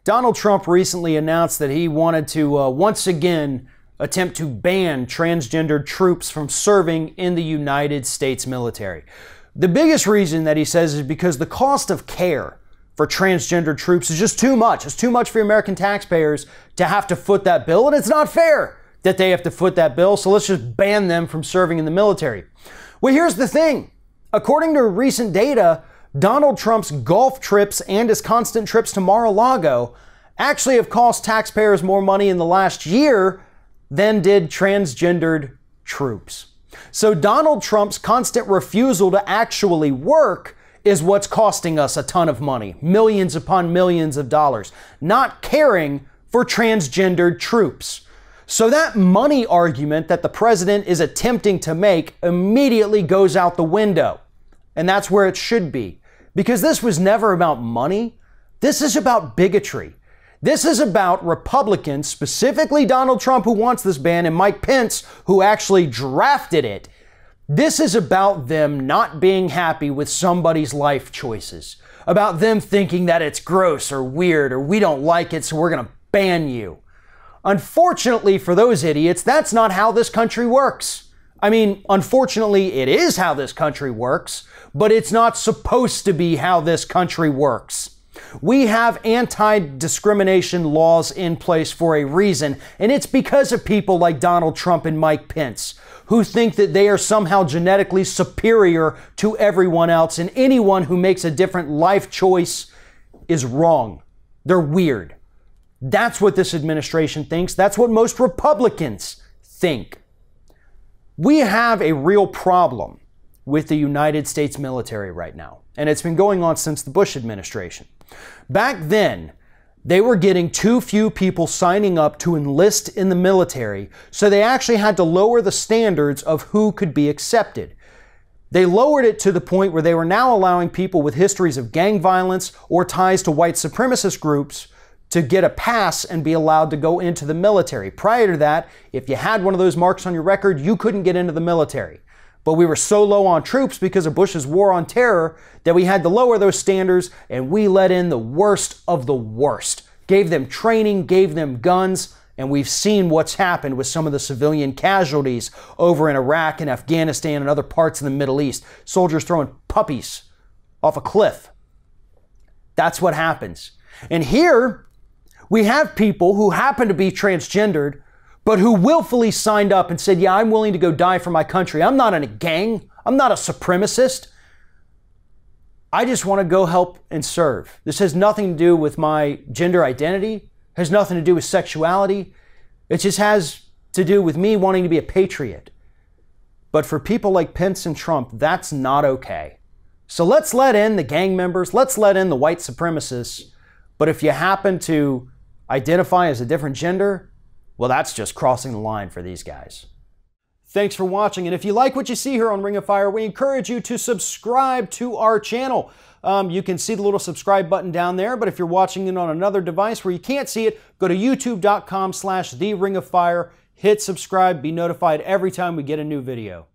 Donald Trump recently announced that he wanted to once again attempt to ban transgendered troops from serving in the United States military. The biggest reason that he says is because the cost of care for transgender troops is just too much. It's too much for American taxpayers to have to foot that bill, and it's not fair that they have to foot that bill, so let's just ban them from serving in the military. Well, here's the thing. According to recent data, Donald Trump's golf trips and his constant trips to Mar-a-Lago actually have cost taxpayers more money in the last year than did transgendered troops. So Donald Trump's constant refusal to actually work is what's costing us a ton of money, millions upon millions of dollars, not caring for transgendered troops. So that money argument that the president is attempting to make immediately goes out the window. And that's where it should be. Because this was never about money. This is about bigotry. This is about Republicans, specifically Donald Trump, who wants this ban, and Mike Pence, who actually drafted it. This is about them not being happy with somebody's life choices, about them thinking that it's gross or weird or we don't like it, so we're going to ban you. Unfortunately for those idiots, that's not how this country works. I mean, unfortunately, it is how this country works, but it's not supposed to be how this country works. We have anti-discrimination laws in place for a reason, and it's because of people like Donald Trump and Mike Pence, who think that they are somehow genetically superior to everyone else, and anyone who makes a different life choice is wrong. They're weird. That's what this administration thinks. That's what most Republicans think. We have a real problem with the United States military right now, and it's been going on since the Bush administration. Back then, they were getting too few people signing up to enlist in the military, so they actually had to lower the standards of who could be accepted. They lowered it to the point where they were now allowing people with histories of gang violence or ties to white supremacist groups to get a pass and be allowed to go into the military. Prior to that, if you had one of those marks on your record, you couldn't get into the military. But we were so low on troops because of Bush's war on terror that we had to lower those standards, and we let in the worst of the worst. Gave them training, gave them guns, and we've seen what's happened with some of the civilian casualties over in Iraq and Afghanistan and other parts of the Middle East. Soldiers throwing puppies off a cliff. That's what happens. And here, we have people who happen to be transgendered, but who willfully signed up and said, yeah, I'm willing to go die for my country. I'm not in a gang. I'm not a supremacist. I just want to go help and serve. This has nothing to do with my gender identity, has nothing to do with sexuality. It just has to do with me wanting to be a patriot. But for people like Pence and Trump, that's not okay. So let's let in the gang members. Let's let in the white supremacists. But if you happen to identify as a different gender, well, that's just crossing the line for these guys. Thanks for watching, and if you like what you see here on Ring of Fire, we encourage you to subscribe to our channel. You can see the little subscribe button down there, but if you're watching it on another device where you can't see it, go to youtube.com/TheRingOfFire, hit subscribe, be notified every time we get a new video.